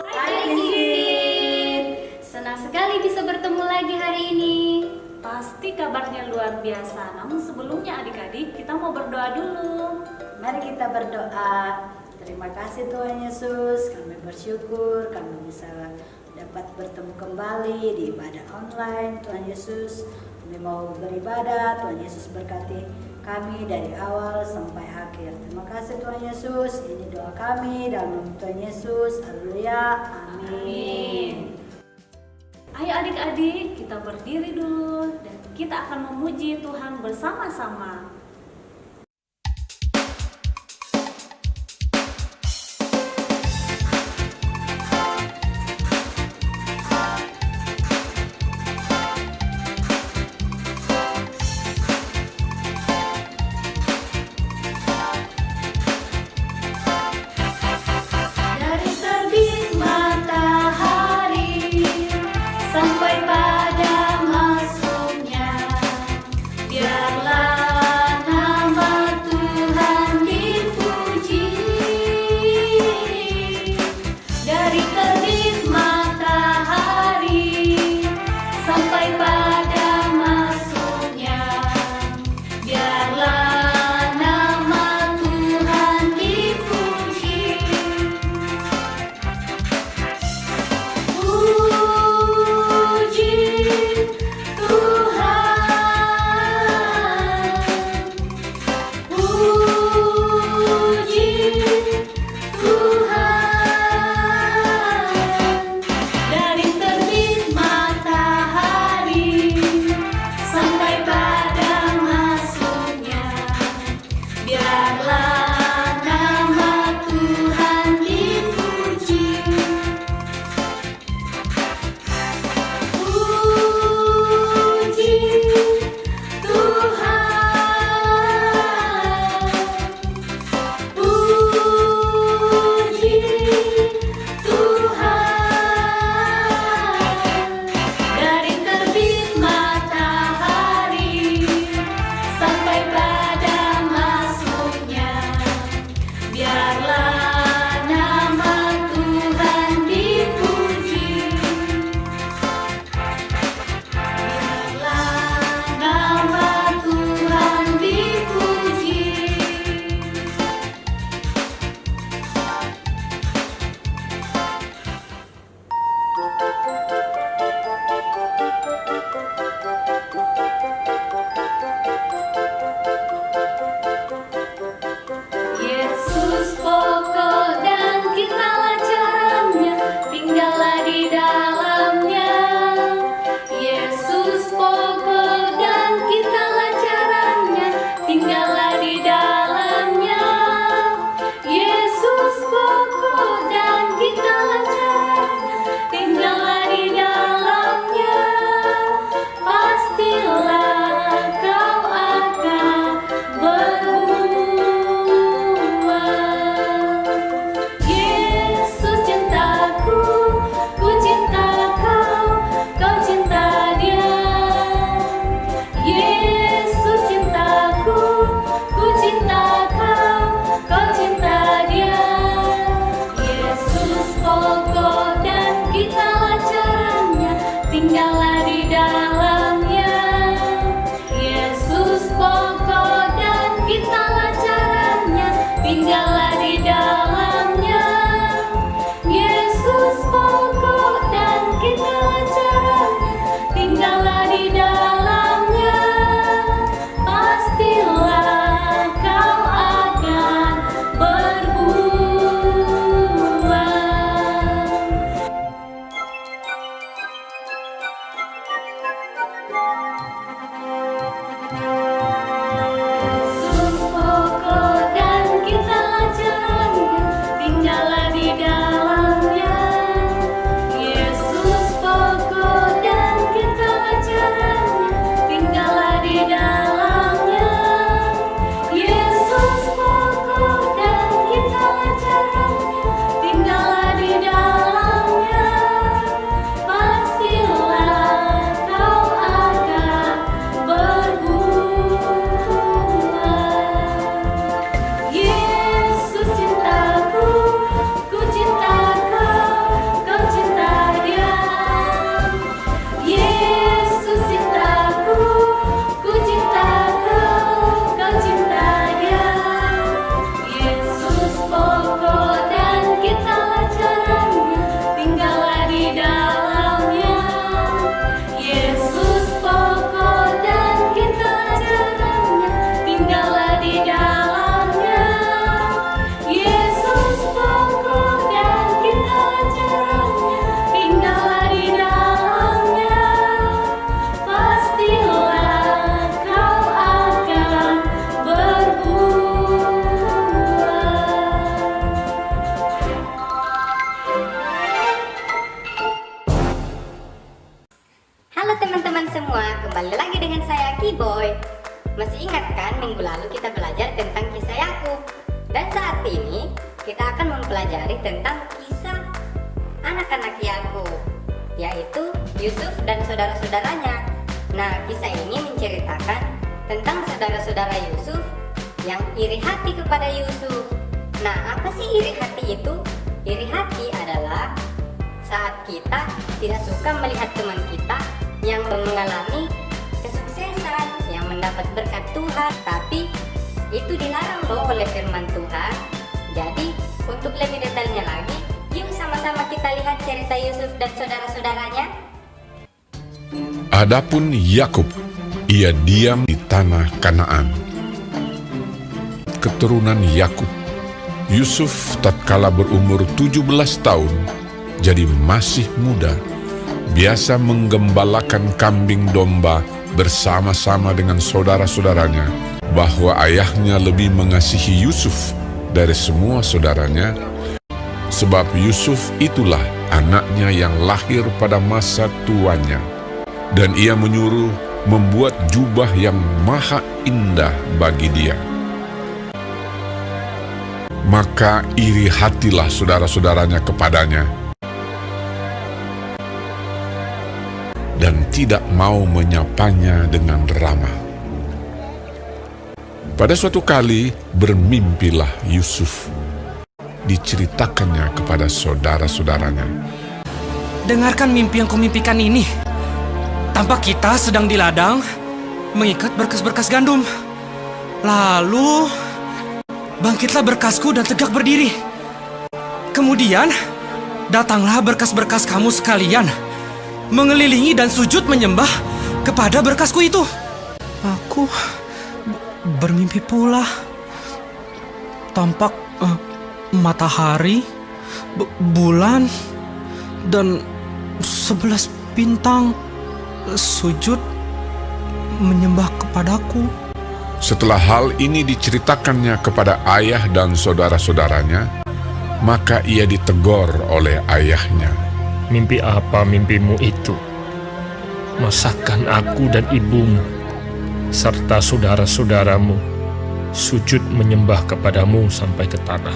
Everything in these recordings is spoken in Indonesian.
Hai Kisit, senang sekali bisa bertemu lagi hari ini. Pasti kabarnya luar biasa. Namun sebelumnya adik-adik, kita mau berdoa dulu. Mari kita berdoa. Terima kasih Tuhan Yesus, kami bersyukur kami bisa dapat bertemu kembali di ibadah online. Tuhan Yesus, kami mau beribadah. Tuhan Yesus berkati kami dari awal sampai akhir. Terima kasih Tuhan Yesus. Ini doa kami dalam nama Tuhan Yesus. Haleluya. Amin. Ayo adik-adik, kita berdiri dulu dan kita akan memuji Tuhan bersama-sama. Dari terbit matahari sampai pada masuknya, biarlah minggu lalu kita belajar tentang kisah Yakub. Dan saat ini kita akan mempelajari tentang kisah anak-anak Yakub, yaitu Yusuf dan saudara-saudaranya. Nah, kisah ini menceritakan tentang saudara-saudara Yusuf yang iri hati kepada Yusuf. Nah, apa sih iri hati itu? Iri hati adalah saat kita tidak suka melihat teman kita yang mengalami kesuksesan, yang mendapat berkat Tuhan, tapi itu dilarang loh oleh firman Tuhan. Jadi, untuk lebih detailnya lagi, yuk sama-sama kita lihat cerita Yusuf dan saudara-saudaranya. Adapun Yakub, ia diam di tanah Kanaan. Keturunan Yakub, Yusuf tatkala berumur 17 tahun, jadi masih muda, biasa menggembalakan kambing domba bersama-sama dengan saudara-saudaranya, bahwa ayahnya lebih mengasihi Yusuf dari semua saudaranya, sebab Yusuf itulah anaknya yang lahir pada masa tuanya. Dan ia menyuruh membuat jubah yang maha indah bagi dia. Maka iri hatilah saudara-saudaranya kepadanya, dan tidak mau menyapanya dengan ramah. Pada suatu kali bermimpilah Yusuf. Diceritakannya kepada saudara-saudaranya. Dengarkan mimpi yang kumimpikan ini. Tampak kita sedang di ladang mengikat berkas-berkas gandum. Lalu bangkitlah berkasku dan tegak berdiri. Kemudian datanglah berkas-berkas kamu sekalian, mengelilingi dan sujud menyembah kepada berkasku itu. Aku bermimpi pula. Tampak matahari, bulan, dan 11 bintang sujud menyembah kepadaku. Setelah hal ini diceritakannya kepada ayah dan saudara-saudaranya, maka ia ditegur oleh ayahnya. Mimpi apa mimpimu itu? Masakan aku dan ibumu serta saudara-saudaramu sujud menyembah kepadamu sampai ke tanah.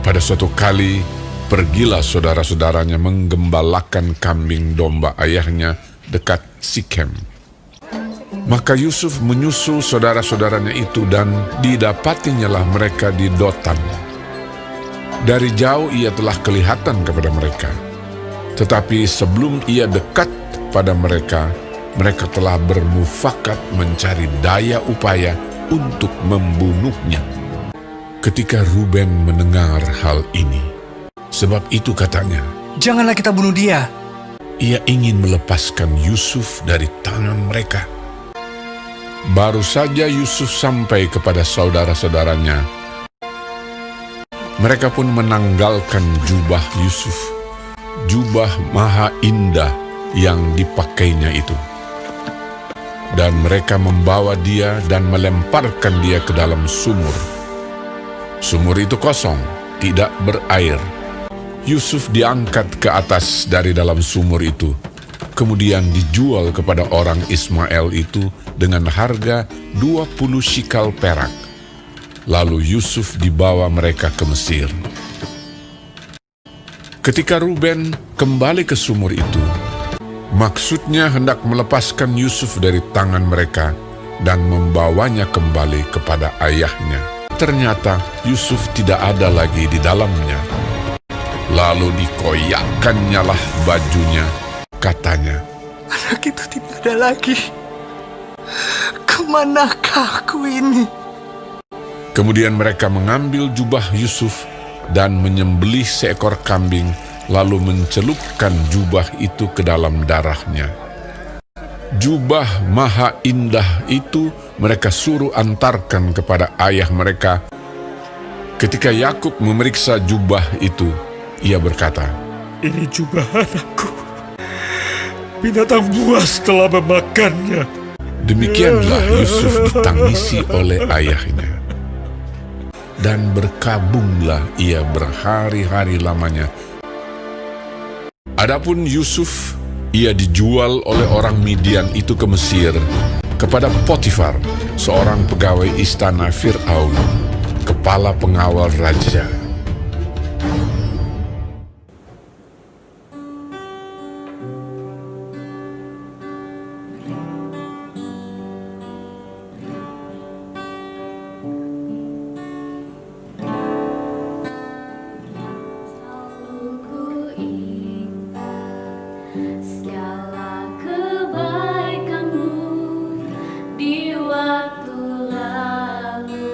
Pada suatu kali, pergilah saudara-saudaranya menggembalakan kambing domba ayahnya dekat Sikem. Maka Yusuf menyusul saudara-saudaranya itu, dan didapatinyalah mereka di Dotan. Dari jauh ia telah kelihatan kepada mereka. Tetapi sebelum ia dekat pada mereka, mereka telah bermufakat mencari daya upaya untuk membunuhnya. Ketika Ruben mendengar hal ini, sebab itu katanya, Janganlah kita bunuh dia. ia ingin melepaskan Yusuf dari tangan mereka. Baru saja Yusuf sampai kepada saudara-saudaranya, mereka pun menanggalkan jubah Yusuf, jubah maha indah yang dipakainya itu. Dan mereka membawa dia dan melemparkan dia ke dalam sumur. Sumur itu kosong, tidak berair. Yusuf diangkat ke atas dari dalam sumur itu, kemudian dijual kepada orang Ismail itu dengan harga 20 shikal perak. Lalu Yusuf dibawa mereka ke Mesir. Ketika Ruben kembali ke sumur itu, maksudnya hendak melepaskan Yusuf dari tangan mereka dan membawanya kembali kepada ayahnya. Ternyata Yusuf tidak ada lagi di dalamnya. Lalu dikoyakkannyalah lah bajunya, katanya, Anak itu tidak ada lagi. Kemanakah aku ini? Kemudian mereka mengambil jubah Yusuf dan menyembelih seekor kambing, lalu mencelupkan jubah itu ke dalam darahnya. Jubah maha indah itu mereka suruh antarkan kepada ayah mereka. Ketika Yakub memeriksa jubah itu, ia berkata, Ini jubah anakku. Binatang buas telah memakannya. Demikianlah Yusuf ditangisi oleh ayahnya. Dan berkabunglah ia berhari-hari lamanya. Adapun Yusuf, ia dijual oleh orang Midian itu ke Mesir, kepada Potifar, seorang pegawai istana Fir'aun, kepala pengawal raja. Segala kebaikanmu di waktu lalu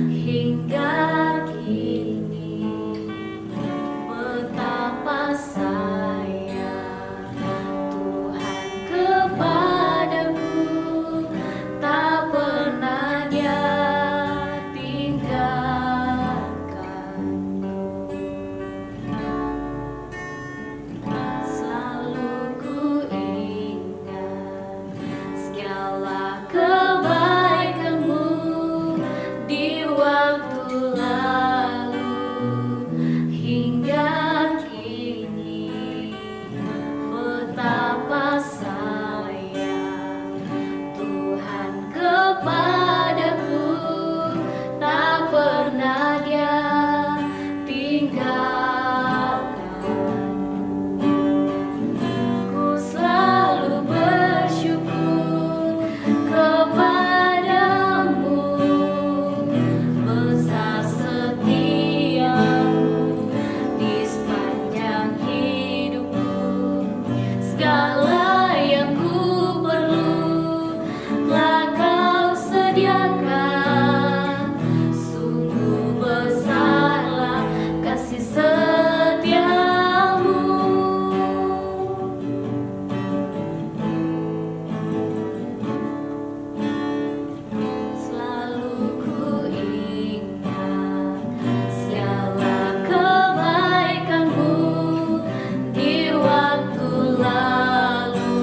hingga kini, betapa sayang Tuhan kepadaku, tak pernah Dia tinggalkanku. Selalu ku ingat segala kebaikanmu di waktu lalu hingga kini, betapa sayang Tuhan kepadaku, tak pernah Dia tinggalkan. Ku selalu bersyukur kepadamu, besar setiamu di sepanjang hidupku. Segala yang ku perlu telah Kau sediakan. Sungguh besarlah kasih setiamu. Selalu ku ingat segala kebaikanmu di waktu lalu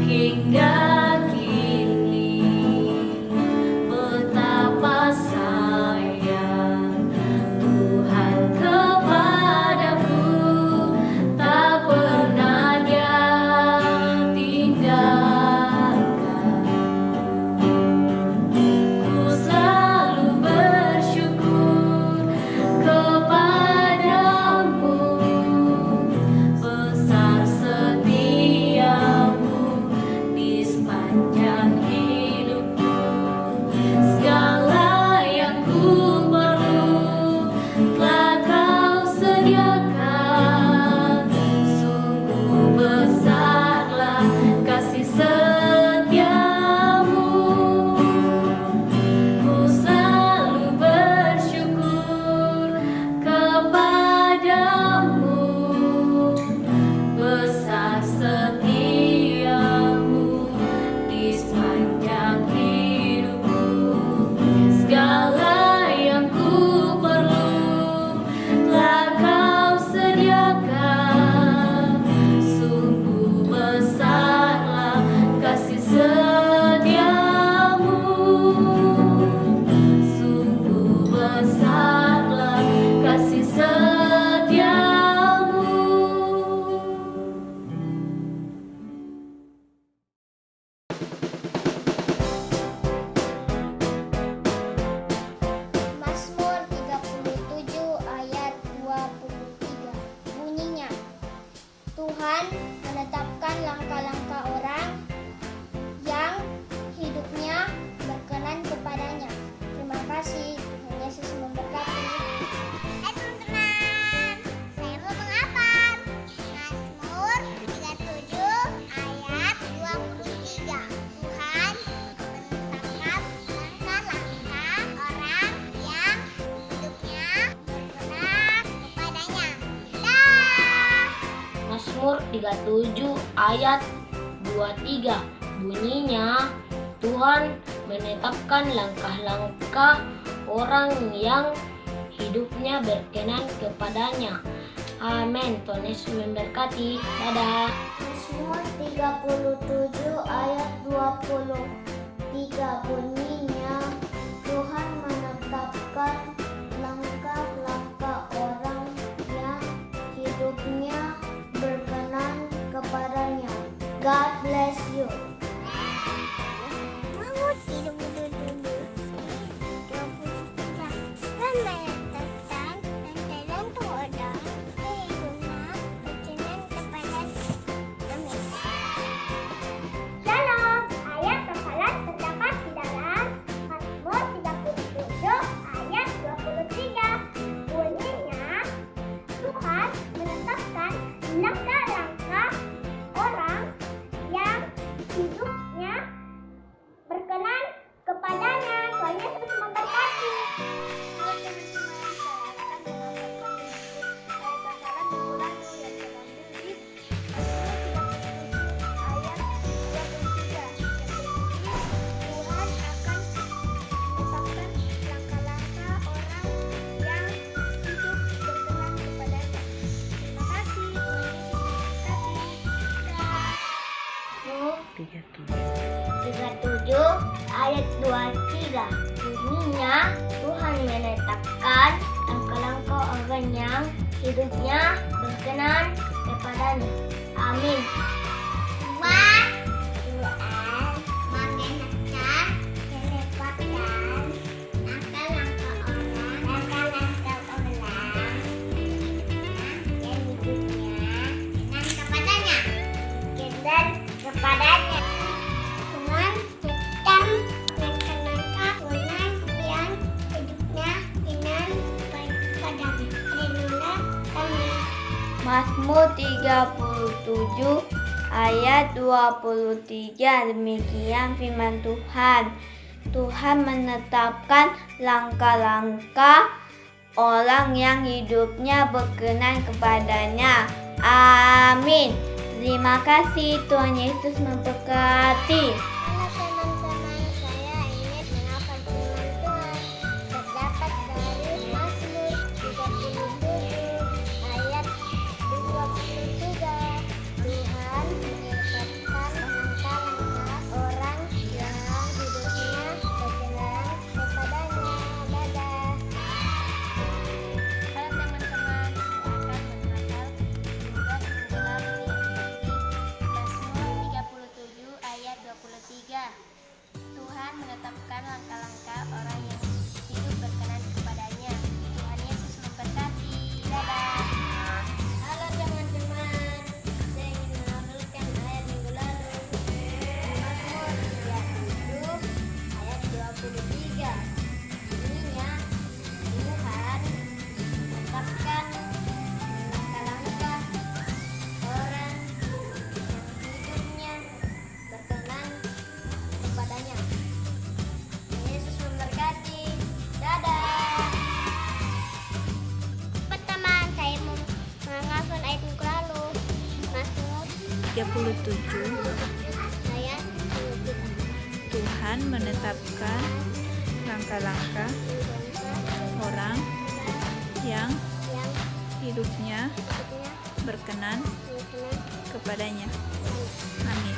hingga kini, betapa sayang Tuhan kepadaku, tak pernah Dia tinggalkan. Ku selalu bersyukur kepadamu, besar setiamu di sepanjang hidupku. Segala yang ku perlu telah Kau sediakan. Sungguh besarlah kasih setiamu. Ku selalu bersyukur kepadamu, besar setiamu di sepanjang hidupku. Segala yang ku perlu telah Kau sediakan. Sungguh besarlah kasih setiamu. Sungguh besarlah kasih setiamu. Mazmur 37 ayat 23 bunyinya, Tuhan menetapkan langkah-langkah orang yang hidupnya berkenan kepadanya. Terima kasih, Tuhan Yesus memberkati. Hai teman-teman, saya mau menghafal Mazmur 37 ayat 23. Tuhan menetapkan langkah-langkah orang yang hidupnya berkenan kepadanya. Mazmur 37 ayat 23 bunyinya, Tuhan menetapkan langkah-langkah orang yang hidupnya berkenan kepadanya. Amin. Tuhan Yesus memberkati. Dadah. Mazmur 37 ayat 23 bunyinya, Tuhan menetapkan langkah-langkah orang yang hidupnya berkenan kepadanya. God bless you. ayat 23. Bunyinya, Tuhan menetapkan langkah-langkah orang yang hidupnya berkenan kepadanya. Amin. Tuhan mengenalkan melepaskan langkah-langkah orang yang hidupnya dengan kepadanya. Dan kepadanya. Tuhan sedang langkah-langkah orang yang hidupnya dengan kepadanya. Renungan kami. Mazmur 37 ayat 23. Demikian firman Tuhan. Tuhan menetapkan langkah-langkah orang yang hidupnya berkenan kepadanya. Amin. Terima kasih, Tuhan Yesus memberkati. Halo teman-teman, saya ingin menghafal firman Tuhan. Terdapat dari Mazmur 37 ayat 23. Tuhan menetapkan langkah-langkah orang yang hidupnya berkenan kepadanya. Dadah. Halo teman-teman, saya akan menghafal juga minggu lalu yang Mazmur 37 ayat 23. Tuhan menetapkan langkah-langkah orang yang hidup berkenan kepadanya. Tuhan Yesus memberkati. Dadah. Halo teman-teman, saya ingin menghafalkan ayat minggu lalu. Mazmur 37 ayat 23. Bunyinya, Tuhan menetapkan langkah-langkah orang yang hidupnya berkenan kepadanya. Yesus memberkati. Dadah. Teman, saya mau menghafal ayat minggu lalu. Mazmur 37. ayat 23. Tuhan menetapkan langkah-langkah orang yang Yang hidupnya hidupnya berkenan berkenan. kepadanya. Amin.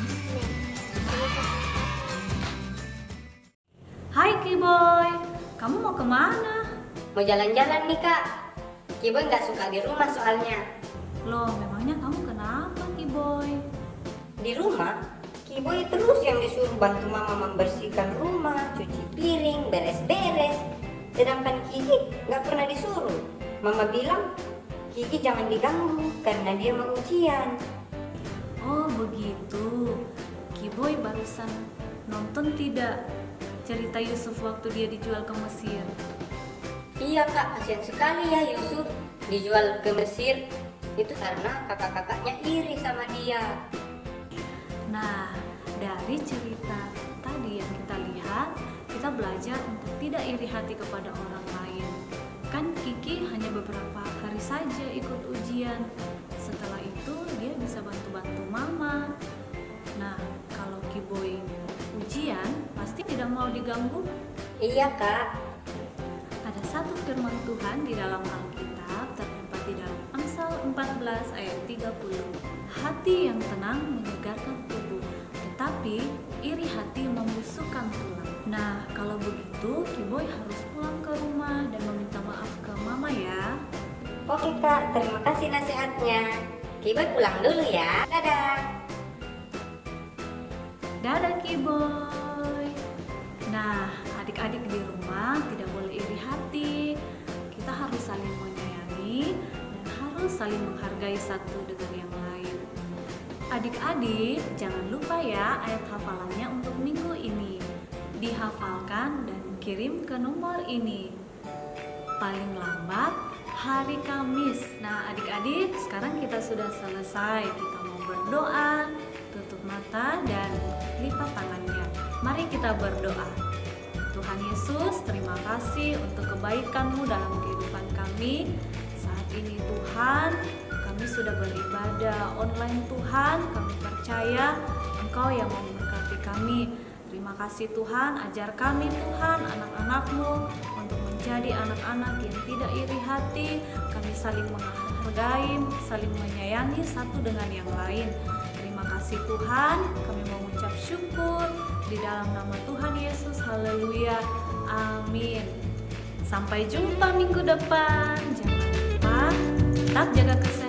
Hai Kiboy, kamu mau kemana? Mau jalan-jalan nih kak. Kiboy nggak suka di rumah soalnya. Loh, memangnya kamu kenapa Kiboy? Di rumah, Kiboy terus yang disuruh bantu mama membersihkan rumah, cuci piring, beres-beres. Sedangkan Kiki nggak pernah disuruh. Mama bilang, Kiki jangan diganggu karena dia mau ujian. Oh begitu. Kiboy barusan nonton tidak cerita Yusuf waktu dia dijual ke Mesir? Iya kak, kasihan sekali ya Yusuf dijual ke Mesir. Itu karena kakak-kakaknya iri sama dia. Nah, dari cerita tadi yang kita lihat, kita belajar untuk tidak iri hati kepada orang lain. Kan Kiki hanya beberapa hari saja ikut ujian. Setelah itu dia bisa bantu-bantu mama. Nah, kalau Kiboy ujian, pasti tidak mau diganggu. Iya kak. Ada satu firman Tuhan di dalam Alkitab terdapat di dalam Amsal 14 ayat 30. Hati yang tenang menyegarkan tubuh, tetapi iri hati membusukkan tulang. Nah, kalau begitu Kiboy harus pulang ke rumah dan meminta maaf ke mama ya. Oke kak, terima kasih nasihatnya. Kiboy pulang dulu ya. Dadah. Dadah Kiboy. Nah, adik-adik di rumah tidak boleh iri hati. Kita harus saling menyayangi dan harus saling menghargai satu dengan yang lain. Adik-adik, jangan lupa ya ayat hafalannya untuk minggu ini. Dihafalkan dan kirim ke nomor ini. Paling lambat hari Kamis. Nah, adik-adik, sekarang kita sudah selesai. Kita mau berdoa, tutup mata dan lipat tangannya. Mari kita berdoa. Tuhan Yesus, terima kasih untuk kebaikan-Mu dalam kehidupan kami. Saat ini Tuhan, kami sudah beribadah online Tuhan. Kami percaya Engkau yang memberkati kami. Terima kasih Tuhan, ajar kami Tuhan, anak-anak-Mu untuk menjadi anak-anak yang tidak iri hati. Kami saling menghargai, saling menyayangi satu dengan yang lain. Terima kasih Tuhan, kami mengucap syukur. Di dalam nama Tuhan Yesus, haleluya, amin. Sampai jumpa minggu depan. Jangan lupa tetap jaga kesehatan.